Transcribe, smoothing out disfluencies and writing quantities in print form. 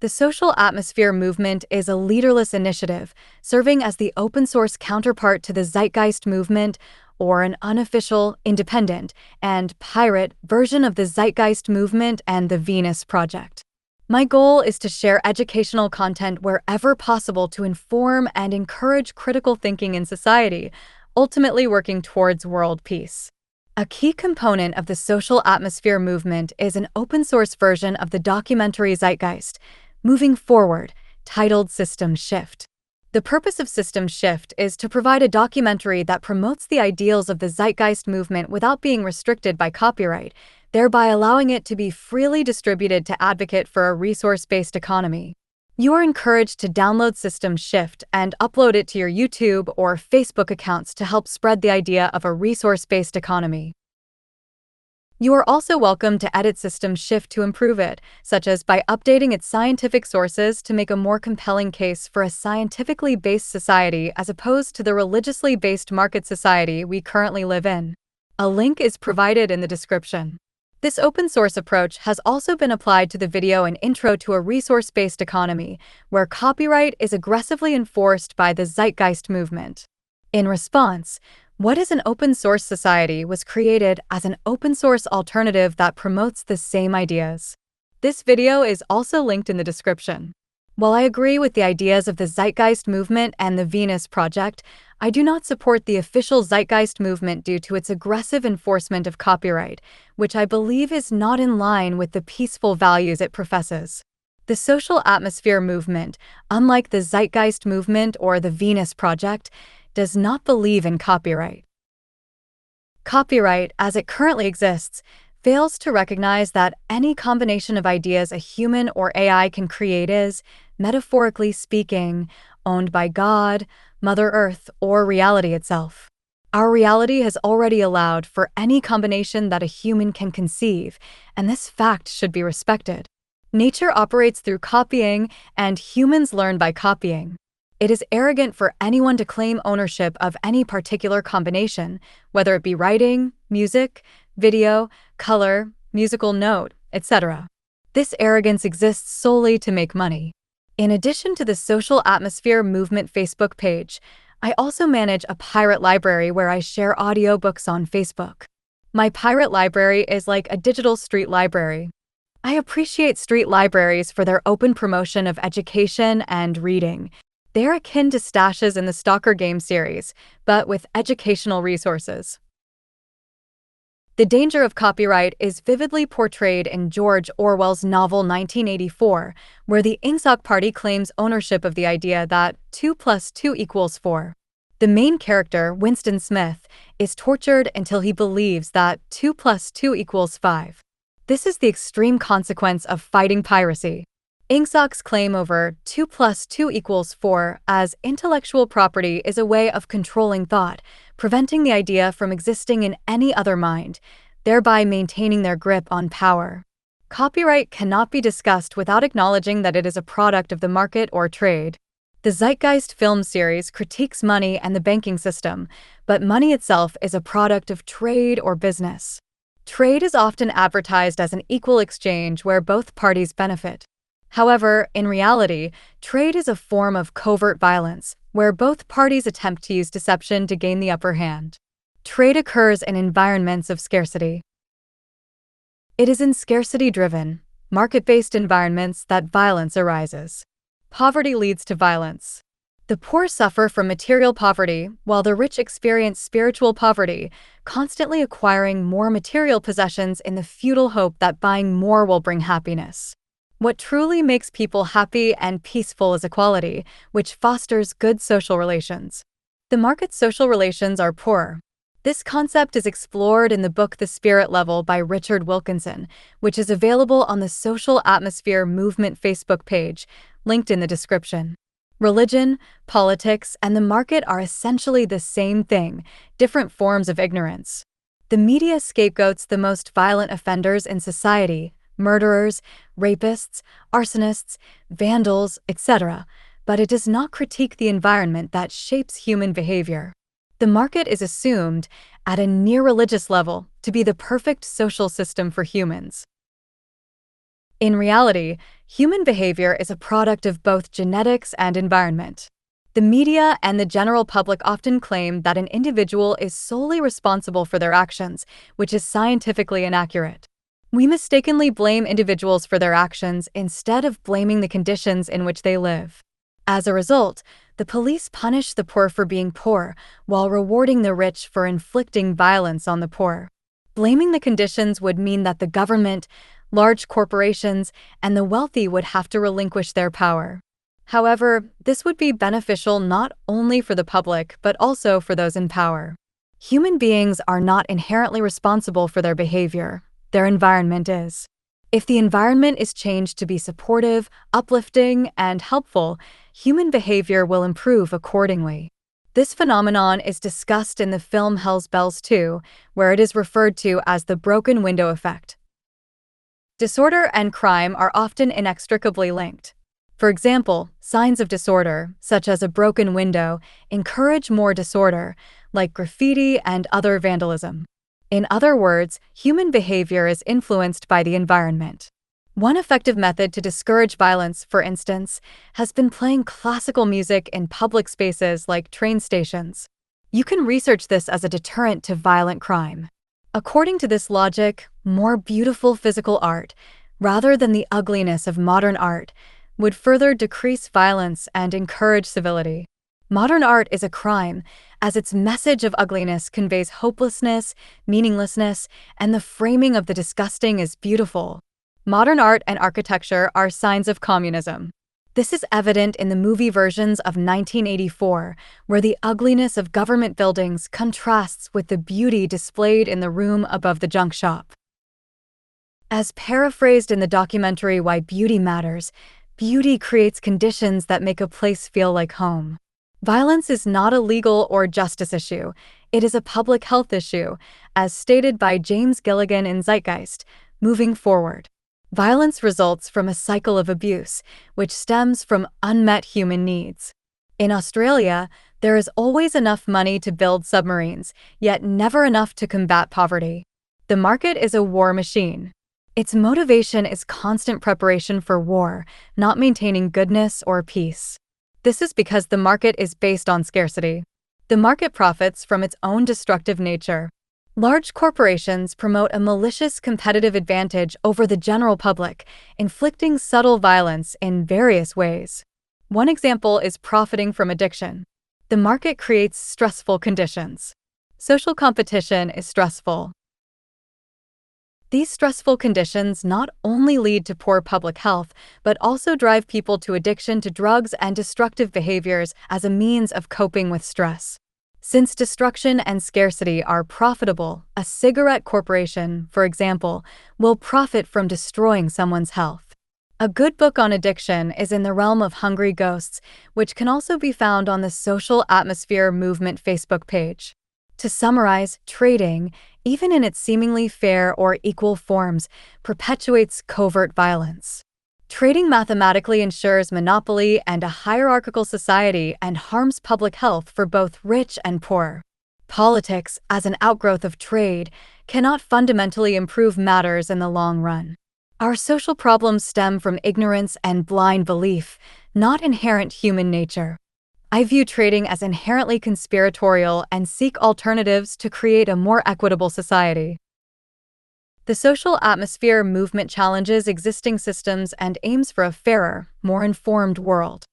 The social atmosphere movement is a leaderless initiative, serving as the open-source counterpart to the zeitgeist movement, or an unofficial, independent, and pirate version of the zeitgeist movement and the Venus Project. My goal is to share educational content wherever possible to inform and encourage critical thinking in society, ultimately working towards world peace. A key component of the social atmosphere movement is an open-source version of the documentary Zeitgeist, Moving Forward, titled System Shift. The purpose of System Shift is to provide a documentary that promotes the ideals of the Zeitgeist movement without being restricted by copyright, thereby allowing it to be freely distributed to advocate for a resource-based economy. You are encouraged to download System Shift and upload it to your YouTube or Facebook accounts to help spread the idea of a resource-based economy. You are also welcome to edit System Shift to improve it, such as by updating its scientific sources to make a more compelling case for a scientifically based society as opposed to the religiously based market society we currently live in. A link is provided in the description. This open-source approach has also been applied to the video and intro to a resource-based economy, where copyright is aggressively enforced by the Zeitgeist movement. In response, What is an Open-Source Society was created as an open-source alternative that promotes the same ideas. This video is also linked in the description. While I agree with the ideas of the Zeitgeist movement and the Venus Project, I do not support the official Zeitgeist movement due to its aggressive enforcement of copyright, which I believe is not in line with the peaceful values it professes. The social atmosphere movement, unlike the Zeitgeist movement or the Venus Project, does not believe in copyright. Copyright, as it currently exists, fails to recognize that any combination of ideas a human or AI can create is, metaphorically speaking, owned by God, Mother Earth, or reality itself. Our reality has already allowed for any combination that a human can conceive, and this fact should be respected. Nature operates through copying, and humans learn by copying. It is arrogant for anyone to claim ownership of any particular combination, whether it be writing, music, video, color, musical note, etc. This arrogance exists solely to make money. In addition to the Social Atmosphere Movement Facebook page, I also manage a pirate library where I share audiobooks on Facebook. My pirate library is like a digital street library. I appreciate street libraries for their open promotion of education and reading. They are akin to stashes in the Stalker game series, but with educational resources. The danger of copyright is vividly portrayed in George Orwell's novel 1984, where the Ingsoc Party claims ownership of the idea that 2 + 2 = 4. The main character, Winston Smith, is tortured until he believes that 2 + 2 = 5. This is the extreme consequence of fighting piracy. Ingsoc's claim over 2 + 2 = 4 as intellectual property is a way of controlling thought, preventing the idea from existing in any other mind, thereby maintaining their grip on power. Copyright cannot be discussed without acknowledging that it is a product of the market or trade. The Zeitgeist film series critiques money and the banking system, but money itself is a product of trade or business. Trade is often advertised as an equal exchange where both parties benefit. However, in reality, trade is a form of covert violence, where both parties attempt to use deception to gain the upper hand. Trade occurs in environments of scarcity. It is in scarcity-driven, market-based environments that violence arises. Poverty leads to violence. The poor suffer from material poverty, while the rich experience spiritual poverty, constantly acquiring more material possessions in the futile hope that buying more will bring happiness. What truly makes people happy and peaceful is equality, which fosters good social relations. The market's social relations are poor. This concept is explored in the book The Spirit Level by Richard Wilkinson, which is available on the Social Atmosphere Movement Facebook page, linked in the description. Religion, politics, and the market are essentially the same thing, different forms of ignorance. The media scapegoats the most violent offenders in society, murderers, rapists, arsonists, vandals, etc., but it does not critique the environment that shapes human behavior. The market is assumed, at a near-religious level, to be the perfect social system for humans. In reality, human behavior is a product of both genetics and environment. The media and the general public often claim that an individual is solely responsible for their actions, which is scientifically inaccurate. We mistakenly blame individuals for their actions instead of blaming the conditions in which they live. As a result, the police punish the poor for being poor, while rewarding the rich for inflicting violence on the poor. Blaming the conditions would mean that the government, large corporations, and the wealthy would have to relinquish their power. However, this would be beneficial not only for the public but also for those in power. Human beings are not inherently responsible for their behavior. Their environment is. If the environment is changed to be supportive, uplifting, and helpful, human behavior will improve accordingly. This phenomenon is discussed in the film Hell's Bells 2, where it is referred to as the broken window effect. Disorder and crime are often inextricably linked. For example, signs of disorder, such as a broken window, encourage more disorder, like graffiti and other vandalism. In other words, human behavior is influenced by the environment. One effective method to discourage violence, for instance, has been playing classical music in public spaces like train stations. You can research this as a deterrent to violent crime. According to this logic, more beautiful physical art, rather than the ugliness of modern art, would further decrease violence and encourage civility. Modern art is a crime, as its message of ugliness conveys hopelessness, meaninglessness, and the framing of the disgusting as beautiful. Modern art and architecture are signs of communism. This is evident in the movie versions of 1984, where the ugliness of government buildings contrasts with the beauty displayed in the room above the junk shop. As paraphrased in the documentary Why Beauty Matters, beauty creates conditions that make a place feel like home. Violence is not a legal or justice issue, it is a public health issue, as stated by James Gilligan in Zeitgeist. Moving forward, violence results from a cycle of abuse, which stems from unmet human needs. In Australia, there is always enough money to build submarines, yet never enough to combat poverty. The market is a war machine. Its motivation is constant preparation for war, not maintaining goodness or peace. This is because the market is based on scarcity. The market profits from its own destructive nature. Large corporations promote a malicious competitive advantage over the general public, inflicting subtle violence in various ways. One example is profiting from addiction. The market creates stressful conditions. Social competition is stressful. These stressful conditions not only lead to poor public health, but also drive people to addiction to drugs and destructive behaviors as a means of coping with stress. Since destruction and scarcity are profitable, a cigarette corporation, for example, will profit from destroying someone's health. A good book on addiction is In the Realm of Hungry Ghosts, which can also be found on the Social Atmosphere Movement Facebook page. To summarize, trading, even in its seemingly fair or equal forms, perpetuates covert violence. Trading mathematically ensures monopoly and a hierarchical society and harms public health for both rich and poor. Politics, as an outgrowth of trade, cannot fundamentally improve matters in the long run. Our social problems stem from ignorance and blind belief, not inherent human nature. I view trading as inherently conspiratorial and seek alternatives to create a more equitable society. The Social Atmosphere Movement challenges existing systems and aims for a fairer, more informed world.